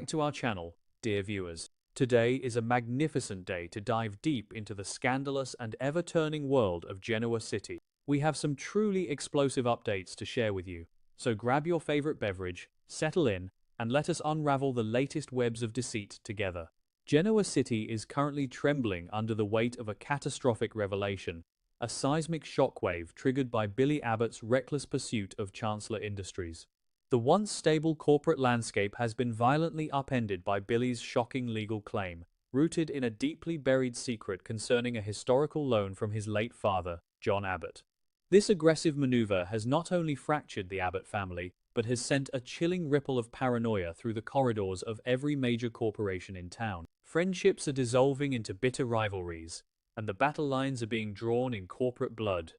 back to our channel, dear viewers. Today is a magnificent day to dive deep into the scandalous and ever-turning world of Genoa City. We have some truly explosive updates to share with you, so grab your favorite beverage, settle in, and let us unravel the latest webs of deceit together. Genoa City is currently trembling under the weight of a catastrophic revelation, a seismic shockwave triggered by Billy Abbott's reckless pursuit of Chancellor Industries. The once stable corporate landscape has been violently upended by Billy's shocking legal claim, rooted in a deeply buried secret concerning a historical loan from his late father, John Abbott. This aggressive maneuver has not only fractured the Abbott family, but has sent a chilling ripple of paranoia through the corridors of every major corporation in town. Friendships are dissolving into bitter rivalries, and the battle lines are being drawn in corporate blood.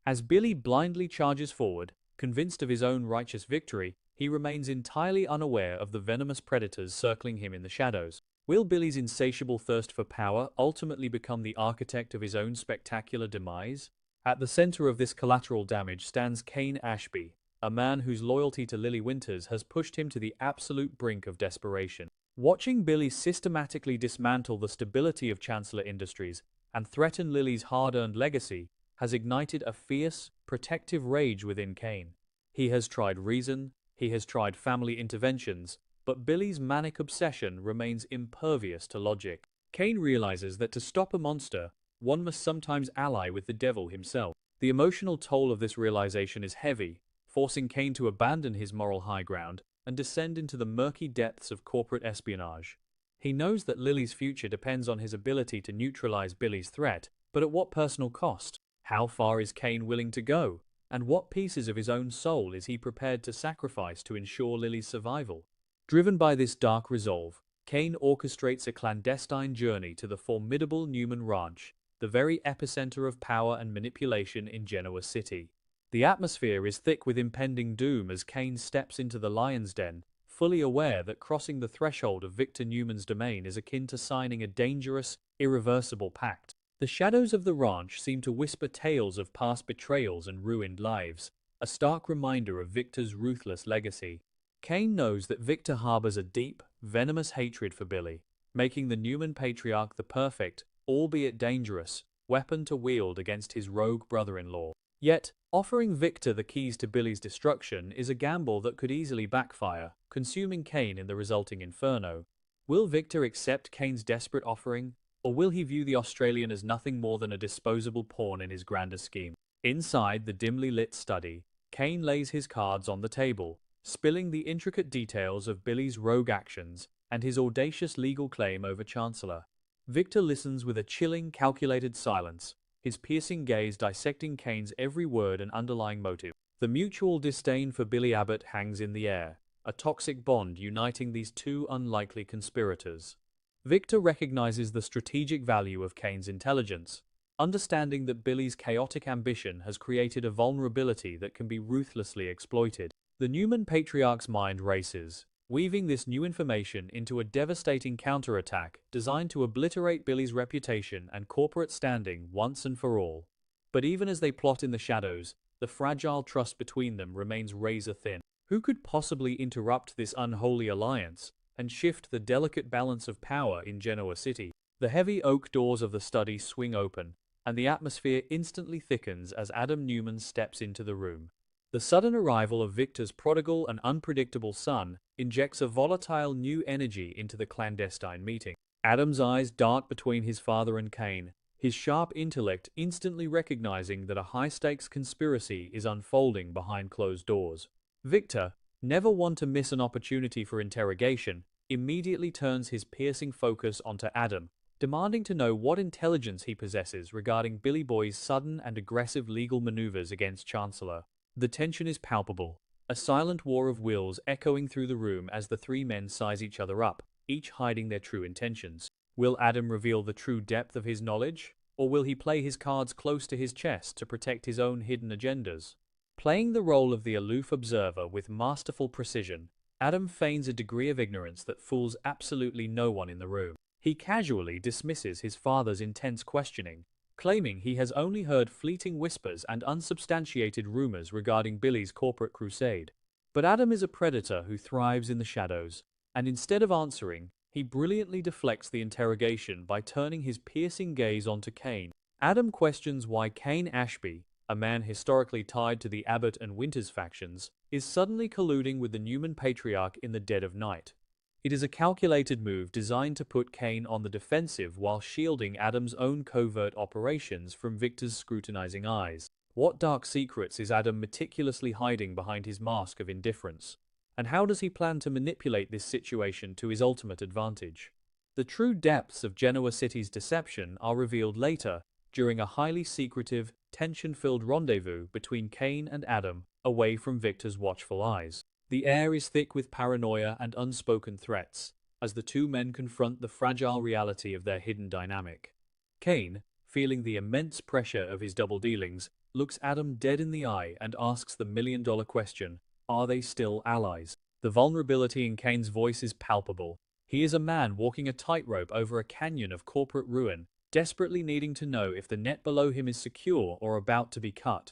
As Billy blindly charges forward, convinced of his own righteous victory, he remains entirely unaware of the venomous predators circling him in the shadows. Will Billy's insatiable thirst for power ultimately become the architect of his own spectacular demise? At the center of this collateral damage stands Kane Ashby, a man whose loyalty to Lily Winters has pushed him to the absolute brink of desperation. Watching Billy systematically dismantle the stability of Chancellor Industries and threaten Lily's hard-earned legacy has ignited a fierce, protective rage within Kane. He has tried reason, he has tried family interventions, but Billy's manic obsession remains impervious to logic. Kane realizes that to stop a monster, one must sometimes ally with the devil himself. The emotional toll of this realization is heavy, forcing Kane to abandon his moral high ground and descend into the murky depths of corporate espionage. He knows that Lily's future depends on his ability to neutralize Billy's threat, but at what personal cost? How far is Kane willing to go? And what pieces of his own soul is he prepared to sacrifice to ensure Lily's survival? Driven by this dark resolve, Kane orchestrates a clandestine journey to the formidable Newman Ranch, the very epicenter of power and manipulation in Genoa City. The atmosphere is thick with impending doom as Kane steps into the lion's den, fully aware that crossing the threshold of Victor Newman's domain is akin to signing a dangerous, irreversible pact. The shadows of the ranch seem to whisper tales of past betrayals and ruined lives, a stark reminder of Victor's ruthless legacy. Kane knows that Victor harbors a deep, venomous hatred for Billy, making the Newman patriarch the perfect, albeit dangerous, weapon to wield against his rogue brother-in-law. Yet, offering Victor the keys to Billy's destruction is a gamble that could easily backfire, consuming Kane in the resulting inferno. Will Victor accept Kane's desperate offering? Or will he view the Australian as nothing more than a disposable pawn in his grander scheme? Inside the dimly lit study, Kane lays his cards on the table, spilling the intricate details of Billy's rogue actions and his audacious legal claim over Chancellor. Victor listens with a chilling, calculated silence, his piercing gaze dissecting Kane's every word and underlying motive. The mutual disdain for Billy Abbott hangs in the air, a toxic bond uniting these two unlikely conspirators. Victor recognizes the strategic value of Kane's intelligence, understanding that Billy's chaotic ambition has created a vulnerability that can be ruthlessly exploited. The Newman patriarch's mind races, weaving this new information into a devastating counterattack designed to obliterate Billy's reputation and corporate standing once and for all. But even as they plot in the shadows, the fragile trust between them remains razor-thin. Who could possibly interrupt this unholy alliance and shift the delicate balance of power in Genoa City? The heavy oak doors of the study swing open, and the atmosphere instantly thickens as Adam Newman steps into the room. The sudden arrival of Victor's prodigal and unpredictable son injects a volatile new energy into the clandestine meeting. Adam's eyes dart between his father and Kane, his sharp intellect instantly recognizing that a high-stakes conspiracy is unfolding behind closed doors. Victor, never one to miss an opportunity for interrogation, immediately turns his piercing focus onto Adam, demanding to know what intelligence he possesses regarding Billy Boy's sudden and aggressive legal maneuvers against Chancellor. The tension is palpable, a silent war of wills echoing through the room as the three men size each other up, each hiding their true intentions. Will Adam reveal the true depth of his knowledge, or will he play his cards close to his chest to protect his own hidden agendas? Playing the role of the aloof observer with masterful precision, Adam feigns a degree of ignorance that fools absolutely no one in the room. He casually dismisses his father's intense questioning, claiming he has only heard fleeting whispers and unsubstantiated rumors regarding Billy's corporate crusade. But Adam is a predator who thrives in the shadows, And instead of answering, he brilliantly deflects the interrogation by turning his piercing gaze onto Kane. Adam questions why Kane Ashby, a man historically tied to the Abbott and Winters factions, is suddenly colluding with the Newman patriarch in the dead of night. It is a calculated move designed to put Kane on the defensive while shielding Adam's own covert operations from Victor's scrutinizing eyes. What dark secrets is Adam meticulously hiding behind his mask of indifference? And how does he plan to manipulate this situation to his ultimate advantage? The true depths of Genoa City's deception are revealed later, during a highly secretive, tension-filled rendezvous between Kane and Adam, away from Victor's watchful eyes. The air is thick with paranoia and unspoken threats, as the two men confront the fragile reality of their hidden dynamic. Kane, feeling the immense pressure of his double dealings, looks Adam dead in the eye and asks the million-dollar question, are they still allies? The vulnerability in Kane's voice is palpable. He is a man walking a tightrope over a canyon of corporate ruin, desperately needing to know if the net below him is secure or about to be cut.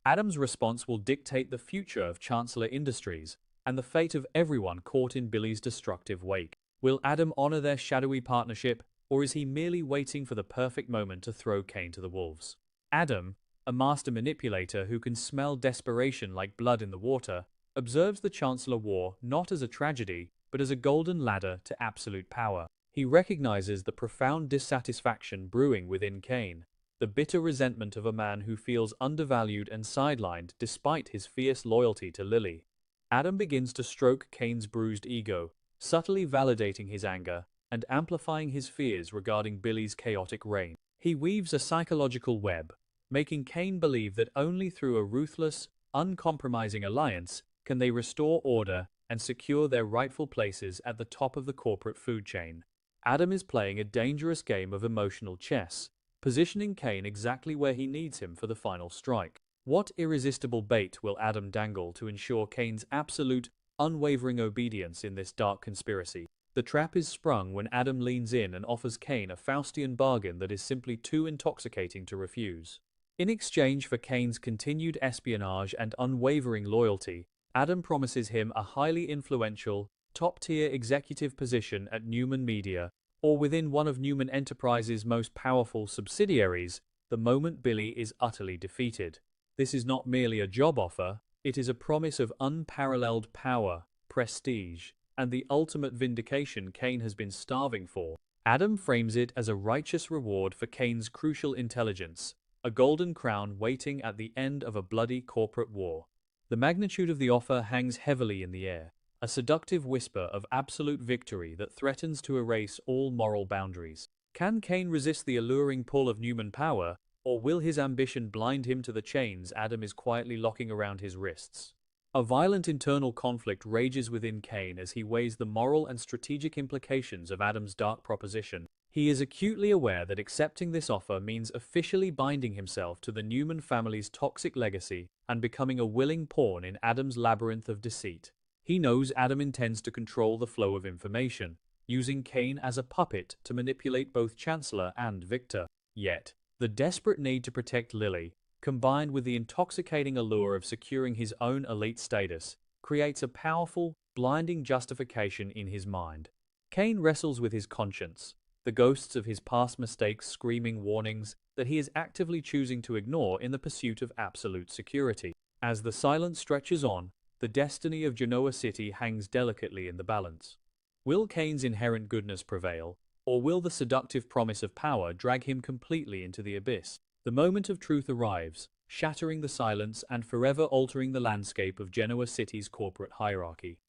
Adam's response will dictate the future of Chancellor Industries and the fate of everyone caught in Billy's destructive wake. Will Adam honor their shadowy partnership, or is he merely waiting for the perfect moment to throw Kane to the wolves? Adam, a master manipulator who can smell desperation like blood in the water, observes the Chancellor War not as a tragedy, but as a golden ladder to absolute power. He recognizes the profound dissatisfaction brewing within Kane, the bitter resentment of a man who feels undervalued and sidelined despite his fierce loyalty to Lily. Adam begins to stroke Kane's bruised ego, subtly validating his anger and amplifying his fears regarding Billy's chaotic reign. He weaves a psychological web, making Kane believe that only through a ruthless, uncompromising alliance can they restore order and secure their rightful places at the top of the corporate food chain. Adam is playing a dangerous game of emotional chess, positioning Kane exactly where he needs him for the final strike. What irresistible bait will Adam dangle to ensure Kane's absolute, unwavering obedience in this dark conspiracy? The trap is sprung when Adam leans in and offers Kane a Faustian bargain that is simply too intoxicating to refuse. In exchange for Kane's continued espionage and unwavering loyalty, Adam promises him a highly influential, top-tier executive position at Newman Media, or within one of Newman Enterprises' most powerful subsidiaries, the moment Billy is utterly defeated. This is not merely a job offer, it is a promise of unparalleled power, prestige, and the ultimate vindication Kane has been starving for. Adam frames it as a righteous reward for Kane's crucial intelligence, a golden crown waiting at the end of a bloody corporate war. The magnitude of the offer hangs heavily in the air, a seductive whisper of absolute victory that threatens to erase all moral boundaries. Can Kane resist the alluring pull of Newman power, or will his ambition blind him to the chains Adam is quietly locking around his wrists? A violent internal conflict rages within Kane as he weighs the moral and strategic implications of Adam's dark proposition. He is acutely aware that accepting this offer means officially binding himself to the Newman family's toxic legacy and becoming a willing pawn in Adam's labyrinth of deceit. He knows Adam intends to control the flow of information, using Kane as a puppet to manipulate both Chancellor and Victor. Yet, the desperate need to protect Lily, combined with the intoxicating allure of securing his own elite status, creates a powerful, blinding justification in his mind. Kane wrestles with his conscience, the ghosts of his past mistakes screaming warnings that he is actively choosing to ignore in the pursuit of absolute security. As the silence stretches on, the destiny of Genoa City hangs delicately in the balance. Will Kane's inherent goodness prevail, or will the seductive promise of power drag him completely into the abyss? The moment of truth arrives, shattering the silence and forever altering the landscape of Genoa City's corporate hierarchy.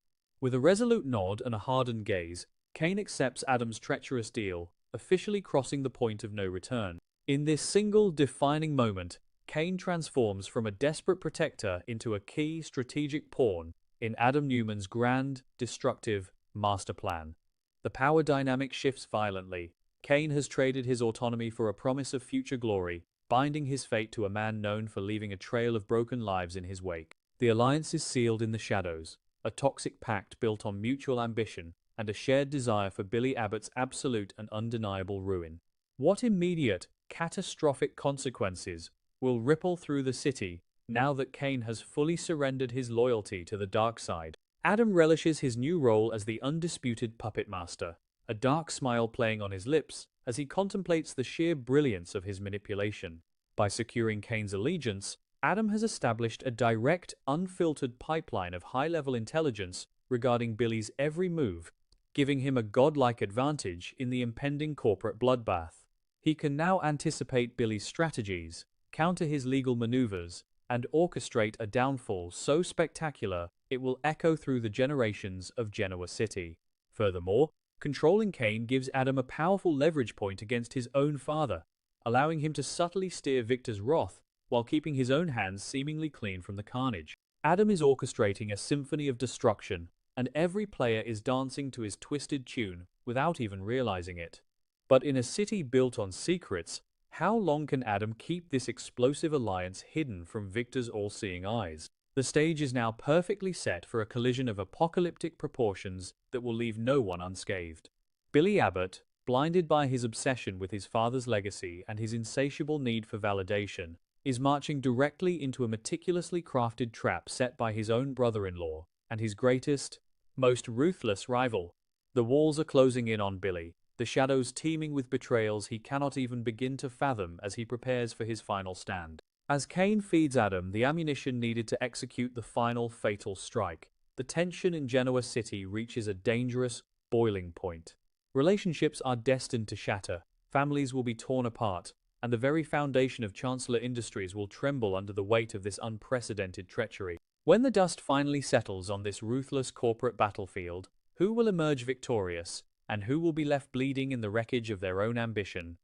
With a resolute nod and a hardened gaze, Kane accepts Adam's treacherous deal, officially crossing the point of no return. In this single defining moment, Kane transforms from a desperate protector into a key strategic pawn in Adam Newman's grand, destructive master plan. The power dynamic shifts violently. Kane has traded his autonomy for a promise of future glory, binding his fate to a man known for leaving a trail of broken lives in his wake. The alliance is sealed in the shadows, a toxic pact built on mutual ambition and a shared desire for Billy Abbott's absolute and undeniable ruin. What immediate, catastrophic consequences will ripple through the city now that Kane has fully surrendered his loyalty to the dark side? Adam relishes his new role as the undisputed puppet master, a dark smile playing on his lips as he contemplates the sheer brilliance of his manipulation. By securing Kane's allegiance, Adam has established a direct, unfiltered pipeline of high-level intelligence regarding Billy's every move, giving him a godlike advantage in the impending corporate bloodbath. He can now anticipate Billy's strategies, counter his legal maneuvers, and orchestrate a downfall so spectacular it will echo through the generations of Genoa City. Furthermore, controlling Kane gives Adam a powerful leverage point against his own father, allowing him to subtly steer Victor's wrath while keeping his own hands seemingly clean from the carnage. Adam is orchestrating a symphony of destruction, and every player is dancing to his twisted tune without even realizing it. But in a city built on secrets, how long can Adam keep this explosive alliance hidden from Victor's all-seeing eyes? The stage is now perfectly set for a collision of apocalyptic proportions that will leave no one unscathed. Billy Abbott, blinded by his obsession with his father's legacy and his insatiable need for validation, is marching directly into a meticulously crafted trap set by his own brother-in-law and his greatest, most ruthless rival. The walls are closing in on Billy, the shadows teeming with betrayals he cannot even begin to fathom as he prepares for his final stand. As Kane feeds Adam the ammunition needed to execute the final fatal strike, the tension in Genoa City reaches a dangerous, boiling point. Relationships are destined to shatter, families will be torn apart, and the very foundation of Chancellor Industries will tremble under the weight of this unprecedented treachery. When the dust finally settles on this ruthless corporate battlefield, who will emerge victorious, and who will be left bleeding in the wreckage of their own ambition?